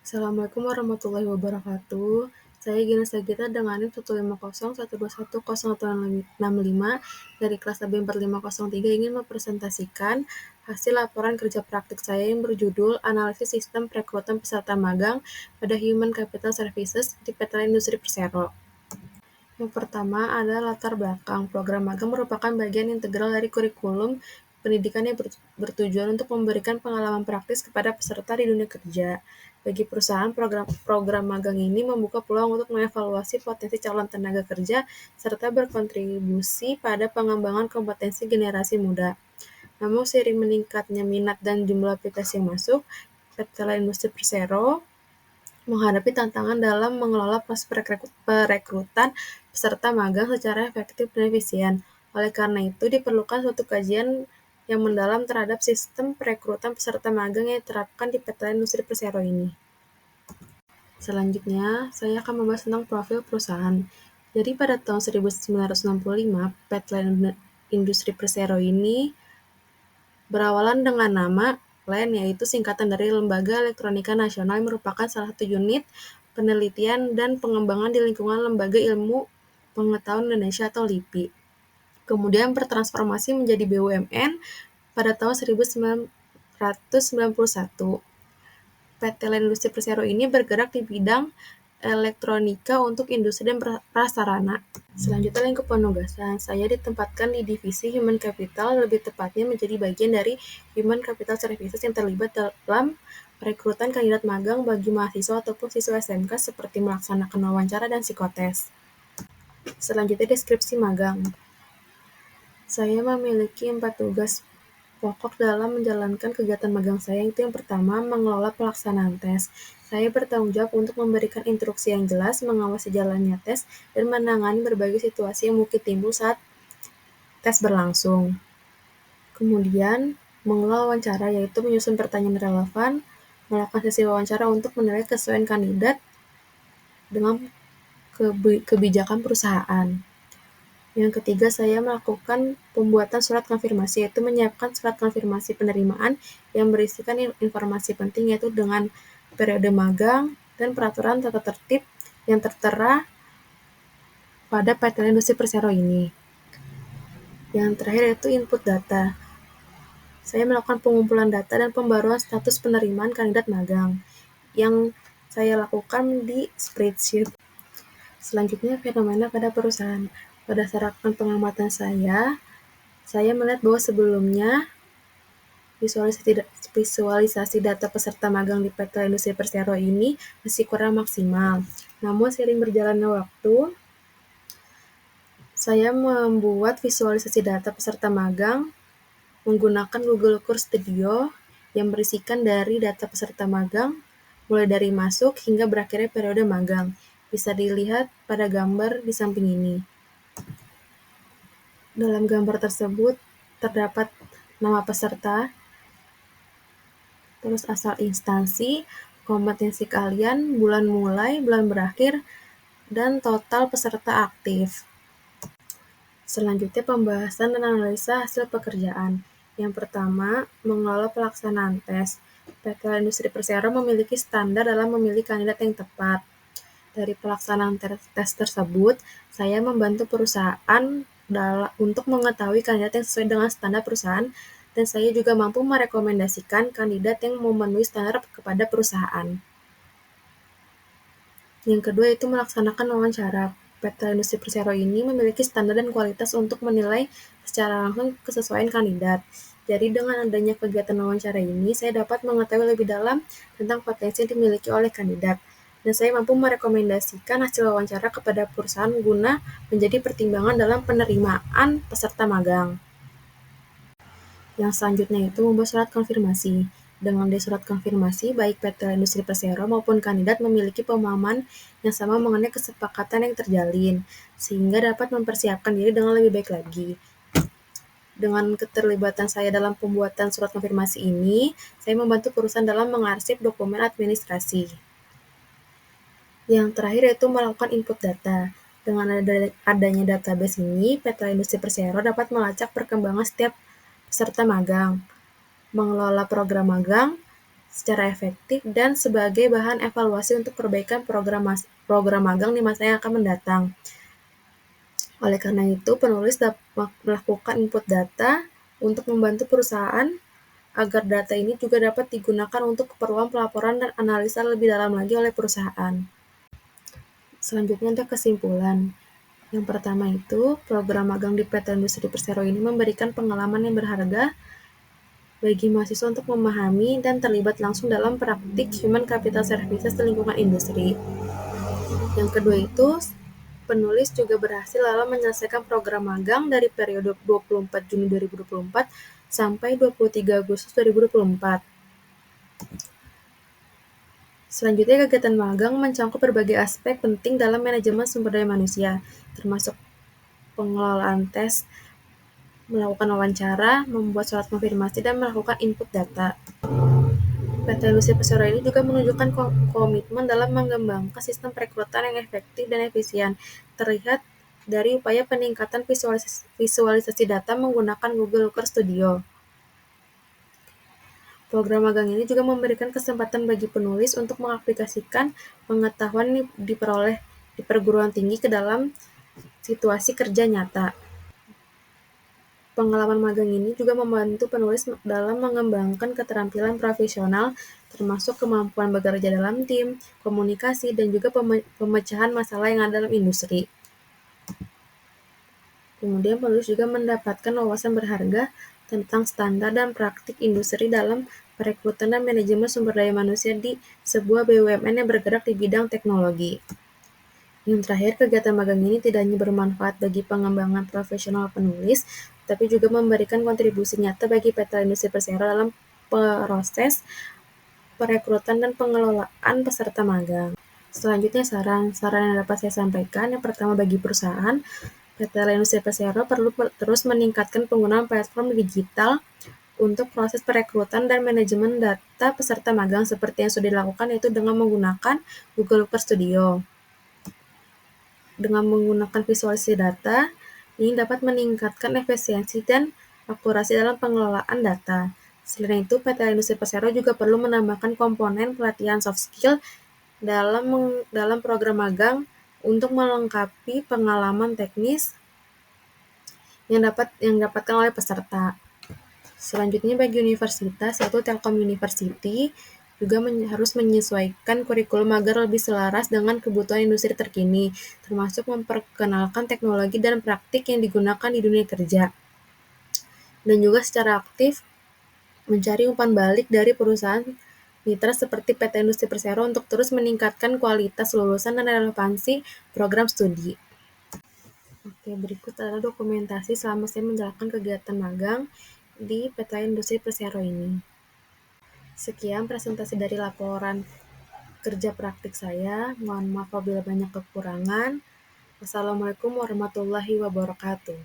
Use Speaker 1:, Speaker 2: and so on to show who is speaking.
Speaker 1: Assalamualaikum warahmatullahi wabarakatuh. Saya Gina Sagita dengan NIM 15012101665 dari kelas AB 4503 ingin mempresentasikan hasil laporan kerja praktik saya yang berjudul Analisis Sistem Perekrutan Peserta Magang pada Human Capital Services di PT Industri Persero. Yang pertama adalah latar belakang. Program magang merupakan bagian integral dari kurikulum pendidikan yang bertujuan untuk memberikan pengalaman praktis kepada peserta di dunia kerja. Bagi perusahaan, program magang ini membuka peluang untuk mengevaluasi potensi calon tenaga kerja serta berkontribusi pada pengembangan kompetensi generasi muda. Namun seiring meningkatnya minat dan jumlah aplikasi yang masuk, PT Industri Persero menghadapi tantangan dalam mengelola proses perekrutan peserta magang secara efektif dan efisien. Oleh karena itu, diperlukan suatu kajian yang mendalam terhadap sistem perekrutan peserta magang yang diterapkan di PT Industri Persero ini. Selanjutnya, saya akan membahas tentang profil perusahaan. Jadi pada tahun 1965, PT Industri Persero ini berawalan dengan nama LEN, yaitu singkatan dari Lembaga Elektronika Nasional yang merupakan salah satu unit penelitian dan pengembangan di lingkungan Lembaga Ilmu Pengetahuan Indonesia atau LIPI. Kemudian bertransformasi menjadi BUMN pada tahun 1991. PT Industri Persero ini bergerak di bidang elektronika untuk industri dan prasarana. Selanjutnya lingkup penugasan. Saya ditempatkan di divisi Human Capital, lebih tepatnya menjadi bagian dari Human Capital Services yang terlibat dalam perekrutan kandidat magang bagi mahasiswa ataupun siswa SMK seperti melaksanakan wawancara dan psikotes. Selanjutnya deskripsi magang. Saya memiliki 4 tugas pokok dalam menjalankan kegiatan magang saya. Itu yang pertama, mengelola pelaksanaan tes. Saya bertanggung jawab untuk memberikan instruksi yang jelas, mengawasi jalannya tes, dan menangani berbagai situasi yang mungkin timbul saat tes berlangsung. Kemudian, mengelola wawancara, yaitu menyusun pertanyaan relevan, melakukan sesi wawancara untuk menilai kesesuaian kandidat dengan kebijakan perusahaan. Yang ketiga, saya melakukan pembuatan surat konfirmasi, yaitu menyiapkan surat konfirmasi penerimaan yang berisikan informasi penting, yaitu dengan periode magang dan peraturan tata tertib yang tertera pada PT Industri Persero ini. Yang terakhir yaitu input data. Saya melakukan pengumpulan data dan pembaruan status penerimaan kandidat magang yang saya lakukan di spreadsheet. Selanjutnya, fenomena pada perusahaan. Berdasarkan pengamatan saya melihat bahwa sebelumnya visualisasi data peserta magang di PT Industri Persero ini masih kurang maksimal. Namun seiring berjalannya waktu, saya membuat visualisasi data peserta magang menggunakan Google Course Studio yang berisikan dari data peserta magang mulai dari masuk hingga berakhirnya periode magang. Bisa dilihat pada gambar di samping ini. Dalam gambar tersebut terdapat nama peserta, terus asal instansi, kompetensi kalian, bulan mulai, bulan berakhir, dan total peserta aktif. Selanjutnya pembahasan dan analisa hasil pekerjaan. Yang pertama, mengelola pelaksanaan tes. PT Industri Persero memiliki standar dalam memilih kandidat yang tepat. Dari pelaksanaan tes tersebut, saya membantu perusahaan untuk mengetahui kandidat yang sesuai dengan standar perusahaan, dan saya juga mampu merekomendasikan kandidat yang memenuhi standar kepada perusahaan. Yang kedua itu melaksanakan wawancara. PT Industri Persero ini memiliki standar dan kualitas untuk menilai secara langsung kesesuaian kandidat. Jadi dengan adanya kegiatan wawancara ini, saya dapat mengetahui lebih dalam tentang potensi yang dimiliki oleh kandidat. Dan saya mampu merekomendasikan hasil wawancara kepada perusahaan guna menjadi pertimbangan dalam penerimaan peserta magang. Yang selanjutnya itu membuat surat konfirmasi. Dengan di surat konfirmasi, baik PT Industri Persero maupun kandidat memiliki pemahaman yang sama mengenai kesepakatan yang terjalin, sehingga dapat mempersiapkan diri dengan lebih baik lagi. Dengan keterlibatan saya dalam pembuatan surat konfirmasi ini, saya membantu perusahaan dalam mengarsip dokumen administrasi. Yang terakhir yaitu melakukan input data. Dengan adanya database ini, PT Industri Persero dapat melacak perkembangan setiap peserta magang, mengelola program magang, secara efektif dan sebagai bahan evaluasi untuk perbaikan program magang di masa yang akan mendatang. Oleh karena itu, penulis dapat melakukan input data untuk membantu perusahaan agar data ini juga dapat digunakan untuk keperluan pelaporan dan analisa lebih dalam lagi oleh perusahaan. Selanjutnya ada kesimpulan. Yang pertama itu, program magang di PT Industri Persero ini memberikan pengalaman yang berharga bagi mahasiswa untuk memahami dan terlibat langsung dalam praktik Human Capital Services di lingkungan industri. Yang kedua itu, penulis juga berhasil dalam menyelesaikan program magang dari periode 24 Juni 2024 sampai 23 Agustus 2024. Selanjutnya, kegiatan magang mencakup berbagai aspek penting dalam manajemen sumber daya manusia, termasuk pengelolaan tes, melakukan wawancara, membuat surat konfirmasi, dan melakukan input data. PT Industri Persero ini juga menunjukkan komitmen dalam mengembangkan sistem perekrutan yang efektif dan efisien, terlihat dari upaya peningkatan visualisasi data menggunakan Google Looker Studio. Program magang ini juga memberikan kesempatan bagi penulis untuk mengaplikasikan pengetahuan yang diperoleh di perguruan tinggi ke dalam situasi kerja nyata. Pengalaman magang ini juga membantu penulis dalam mengembangkan keterampilan profesional, termasuk kemampuan bekerja dalam tim, komunikasi, dan juga pemecahan masalah yang ada dalam industri. Kemudian penulis juga mendapatkan wawasan berharga tentang standar dan praktik industri dalam perekrutan dan manajemen sumber daya manusia di sebuah BUMN yang bergerak di bidang teknologi. Yang terakhir, kegiatan magang ini tidak hanya bermanfaat bagi pengembangan profesional penulis, tapi juga memberikan kontribusi nyata bagi PT Industri Persero dalam proses perekrutan dan pengelolaan peserta magang. Selanjutnya, saran yang dapat saya sampaikan. Yang pertama, bagi perusahaan, PT Industri Persero perlu terus meningkatkan penggunaan platform digital untuk proses perekrutan dan manajemen data peserta magang seperti yang sudah dilakukan, yaitu dengan menggunakan Google Looker Studio. Dengan menggunakan visualisasi data, ini dapat meningkatkan efisiensi dan akurasi dalam pengelolaan data. Selain itu, PT Industri Persero juga perlu menambahkan komponen pelatihan soft skill dalam program magang untuk melengkapi pengalaman teknis yang didapatkan oleh peserta. Selanjutnya, bagi universitas, yaitu Telkom University, juga harus menyesuaikan kurikulum agar lebih selaras dengan kebutuhan industri terkini, termasuk memperkenalkan teknologi dan praktik yang digunakan di dunia kerja. Dan juga secara aktif mencari umpan balik dari perusahaan mitra seperti PT Industri Persero untuk terus meningkatkan kualitas lulusan dan relevansi program studi. Oke, berikut adalah dokumentasi selama saya menjalankan kegiatan magang di PT Industri Persero ini. Sekian presentasi dari laporan kerja praktik saya. Mohon maaf apabila banyak kekurangan. Wassalamualaikum warahmatullahi wabarakatuh.